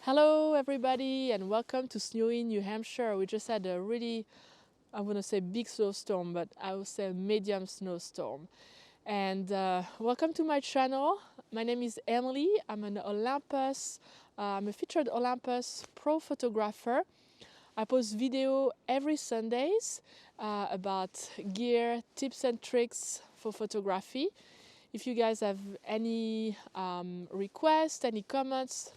Hello everybody and welcome to snowy New Hampshire. We just had a really, I want to say big snowstorm, but I would say medium snowstorm. And welcome to my channel. My name is Emily. I'm an Olympus, I'm a featured Olympus pro photographer. I post video every Sundays about gear, tips and tricks for photography. If you guys have any requests, any comments,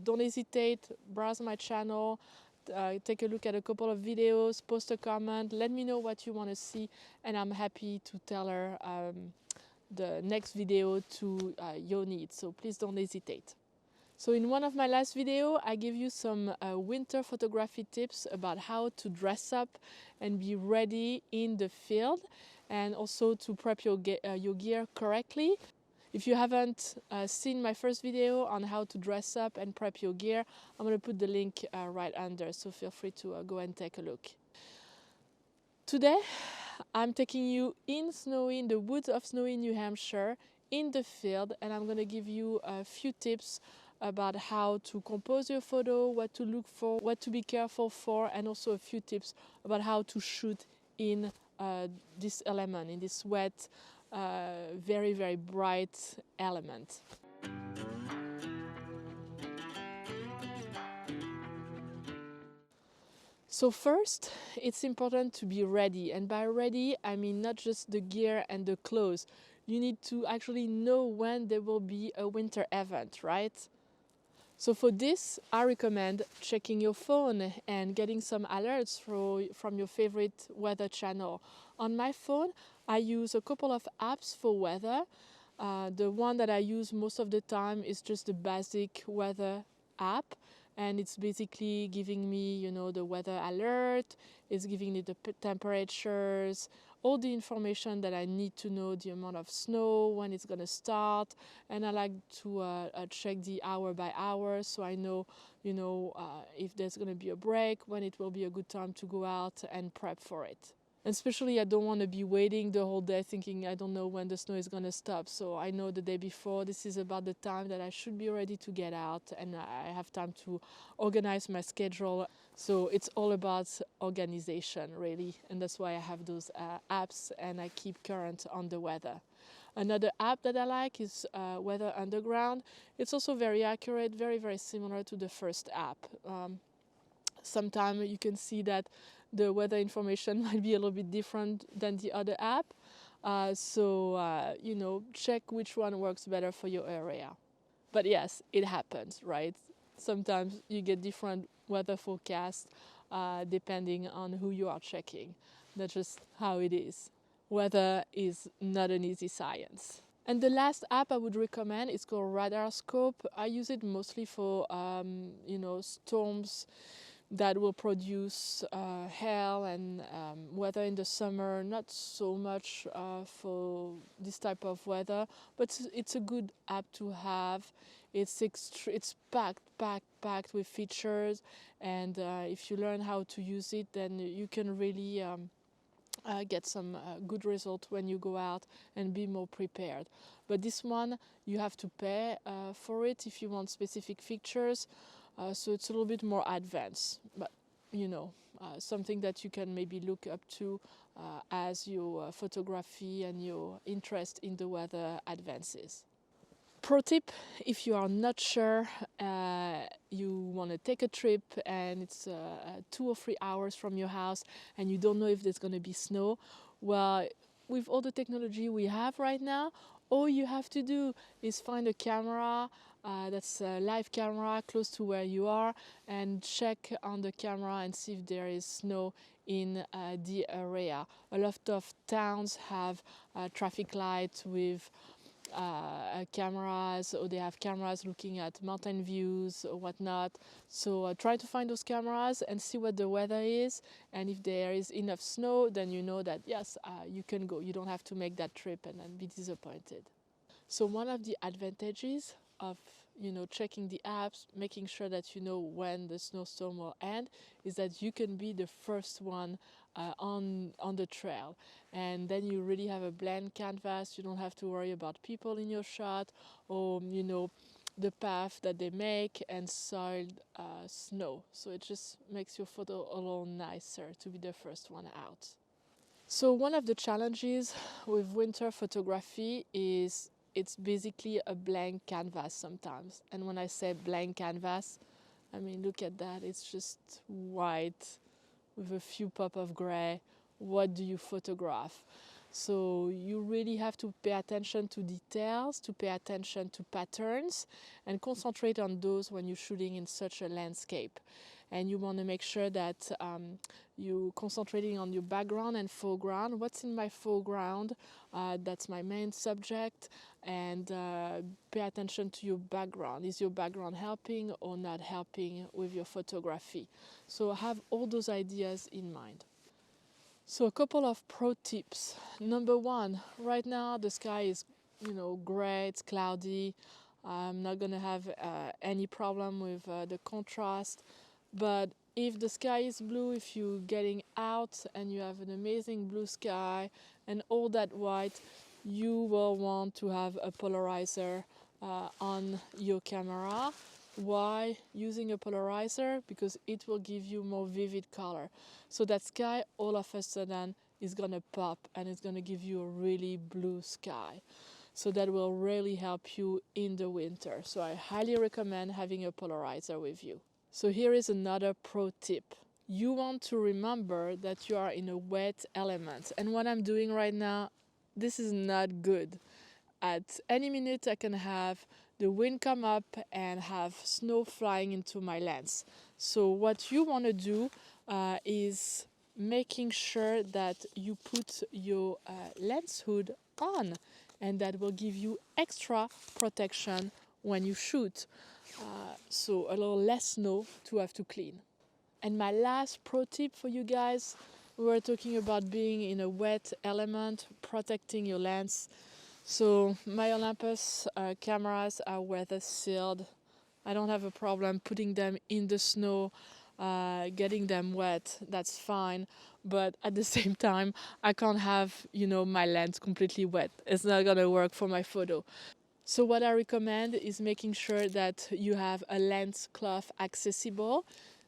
don't hesitate, browse my channel, take a look at a couple of videos, post a comment, let me know what you want to see, and I'm happy to tailor the next video to your needs, so please don't hesitate. So in one of my last videos, I give you some winter photography tips about how to dress up and be ready in the field, and also to prep your gear correctly. If you haven't seen my first video on how to dress up and prep your gear, I'm going to put the link right under, so feel free to go and take a look. Today, I'm taking you in the woods of snowy New Hampshire, in the field, and I'm going to give you a few tips about how to compose your photo, what to look for, what to be careful for, and also a few tips about how to shoot in this element, in this wet, very, very bright element. So first, it's important to be ready, and by ready I mean not just the gear and the clothes. You need to actually know when there will be a winter event, right? So for this, I recommend checking your phone and getting some alerts from your favorite weather channel. On my phone, I use a couple of apps for weather. The one that I use most of the time is just the basic weather app, and it's basically giving me, you know, the weather alert, it's giving me the temperatures, all the information that I need to know, the amount of snow, when it's going to start, and I like to check the hour by hour, so I know, you know, if there's going to be a break, when it will be a good time to go out and prep for it. And especially I don't want to be waiting the whole day thinking I don't know when the snow is going to stop. So I know the day before, this is about the time that I should be ready to get out, and I have time to organize my schedule. So it's all about organization, really. And that's why I have those apps, and I keep current on the weather. Another app that I like is Weather Underground. It's also very accurate, very, very similar to the first app. Sometimes you can see that the weather information might be a little bit different than the other app. You know, check which one works better for your area. But yes, it happens, right? Sometimes you get different weather forecasts depending on who you are checking. That's just how it is. Weather is not an easy science. And the last app I would recommend is called Radar Scope. I use it mostly for, you know, storms that will produce hail and weather in the summer. Not so much for this type of weather, but it's a good app to have. It's packed with features, and if you learn how to use it, then you can really get some good result when you go out and be more prepared. But this one, you have to pay for it if you want specific features. So it's a little bit more advanced, but you know, something that you can maybe look up to as your photography and your interest in the weather advances. Pro tip, if you are not sure, you want to take a trip and it's 2 or 3 hours from your house and you don't know if there's going to be snow, well, with all the technology we have right now, all you have to do is find a camera that's a live camera close to where you are, and check on the camera and see if there is snow in the area. A lot of towns have traffic lights with cameras, or they have cameras looking at mountain views or whatnot. So try to find those cameras and see what the weather is, and if there is enough snow, then you know that yes, you can go. You don't have to make that trip and then be disappointed. So one of the advantages of, you know, checking the apps, making sure that you know when the snowstorm will end, is that you can be the first one on the trail, and then you really have a blank canvas. You don't have to worry about people in your shot, or, you know, the path that they make and soiled snow. So it just makes your photo a little nicer to be the first one out. So one of the challenges with winter photography is it's basically a blank canvas sometimes. And when I say blank canvas, I mean, look at that. It's just white with a few pop of gray. What do you photograph? So you really have to pay attention to details, to pay attention to patterns, and concentrate on those when you're shooting in such a landscape. And you want to make sure that you're concentrating on your background and foreground. What's in my foreground? That's my main subject. And pay attention to your background. Is your background helping or not helping with your photography? So have all those ideas in mind. So a couple of pro tips. Number one, right now the sky is, gray, it's cloudy. I'm not gonna have any problem with the contrast. But if the sky is blue, if you're getting out and you have an amazing blue sky and all that white, you will want to have a polarizer on your camera. Why using a polarizer? Because it will give you more vivid color. So that sky all of a sudden is gonna pop and it's gonna give you a really blue sky. So that will really help you in the winter. So I highly recommend having a polarizer with you. So here is another pro tip. You want to remember that you are in a wet element. And what I'm doing right now, this is not good. At any minute I can have the wind come up and have snow flying into my lens. So what you want to do is making sure that you put your lens hood on, and that will give you extra protection when you shoot. So a little less snow to have to clean. And my last pro tip for you guys, we were talking about being in a wet element, protecting your lens. So my Olympus cameras are weather sealed. I don't have a problem putting them in the snow, getting them wet, that's fine. But at the same time, I can't have, my lens completely wet. It's not gonna work for my photo. So what I recommend is making sure that you have a lens cloth accessible.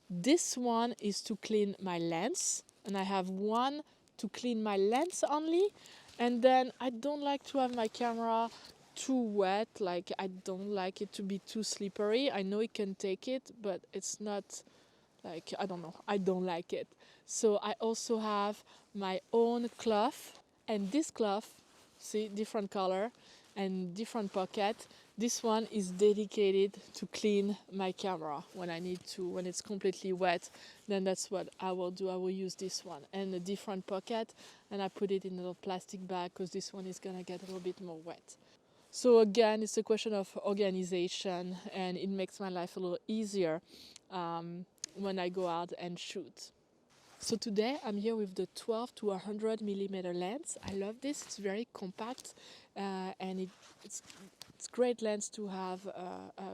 This one is to clean my lens, and I have one to clean my lens only. And then I don't like to have my camera too wet, like I don't like it to be too slippery. I know it can take it, but it's not like, I don't know, I don't like it. So I also have my own cloth, and this cloth, see, different color and different pocket. This one is dedicated to clean my camera when I need to, when it's completely wet. Then that's what I will do. I will use this one and a different pocket, and I put it in a little plastic bag because this one is gonna get a little bit more wet. So again, it's a question of organization, and it makes my life a little easier when I go out and shoot. So today I'm here with the 12 to 100 millimeter lens. I love this. It's very compact and it's great lens to have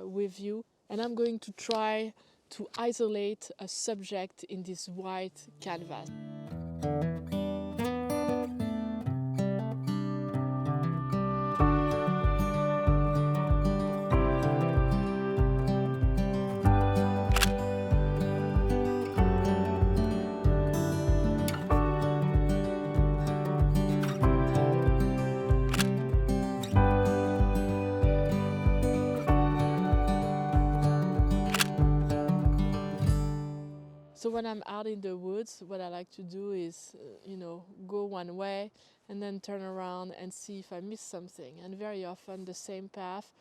with you. And I'm going to try to isolate a subject in this white canvas. So when I'm out in the woods, what I like to do is, go one way and then turn around and see if I miss something. And very often the same path,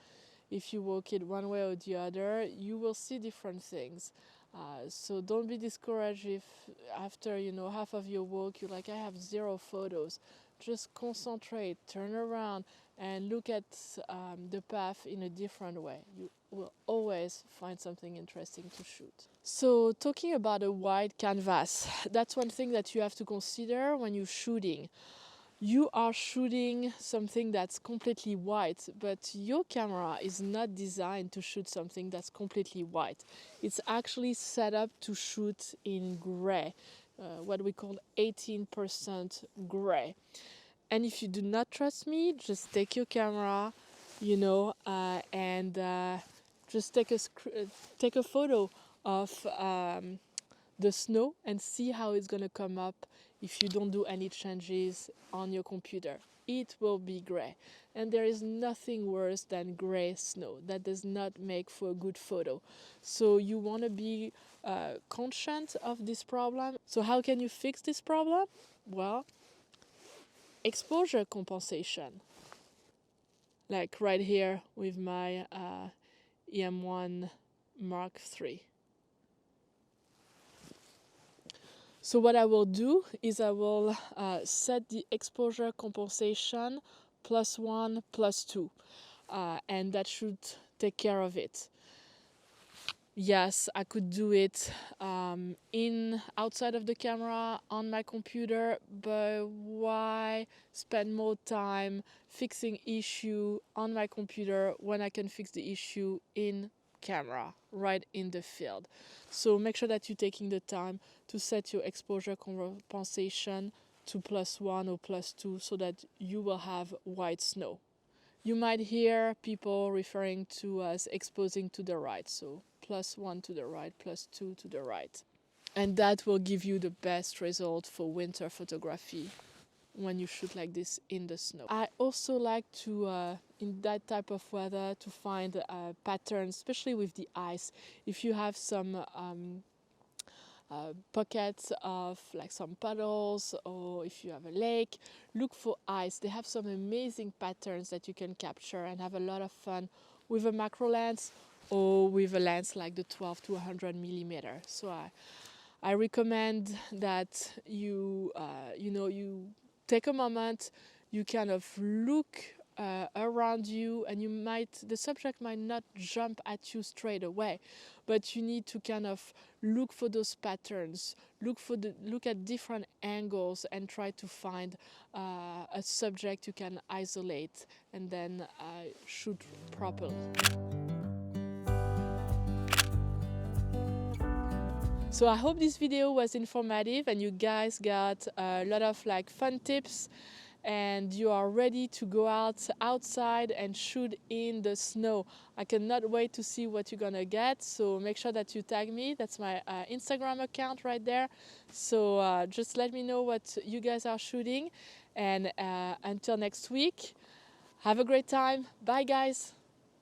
if you walk it one way or the other, you will see different things. So don't be discouraged if after, half of your walk, you're like, I have 0 photos. Just concentrate, turn around and look at the path in a different way. You will always find something interesting to shoot. So talking about a wide canvas, that's one thing that you have to consider when you're shooting. You are shooting something that's completely white, but your camera is not designed to shoot something that's completely white. It's actually set up to shoot in gray, what we call 18% gray. And if you do not trust me, just take your camera, and just take a photo of the snow and see how it's going to come up if you don't do any changes on your computer. It will be gray, and there is nothing worse than gray snow. That does not make for a good photo. So you want to be conscious of this problem. So how can you fix this problem? Well, exposure compensation, like right here with my EM1 Mark III. So what I will do is I will set the exposure compensation +1, +2, and that should take care of it. Yes, I could do it outside of the camera on my computer, but why spend more time fixing issue on my computer when I can fix the issue in camera, right in the field? So make sure that you're taking the time to set your exposure compensation to +1 or +2 so that you will have white snow. You might hear people referring to as exposing to the right, so +1 to the right, +2 to the right. And that will give you the best result for winter photography when you shoot like this in the snow. I also like to, in that type of weather, to find patterns, especially with the ice. If you have some pockets of like some puddles, or if you have a lake, look for ice. They have some amazing patterns that you can capture and have a lot of fun with a macro lens or with a lens like the 12 to 100 millimeter. So I recommend that you you take a moment, you kind of look around you, and the subject might not jump at you straight away, but you need to kind of look for those patterns, look at different angles, and try to find a subject you can isolate and then shoot properly. So I hope this video was informative and you guys got a lot of like fun tips, and you are ready to go outside and shoot in the snow. I cannot wait to see what you're gonna get, so make sure that you tag me. That's my Instagram account right there. So just let me know what you guys are shooting, and until next week, have a great time. Bye guys.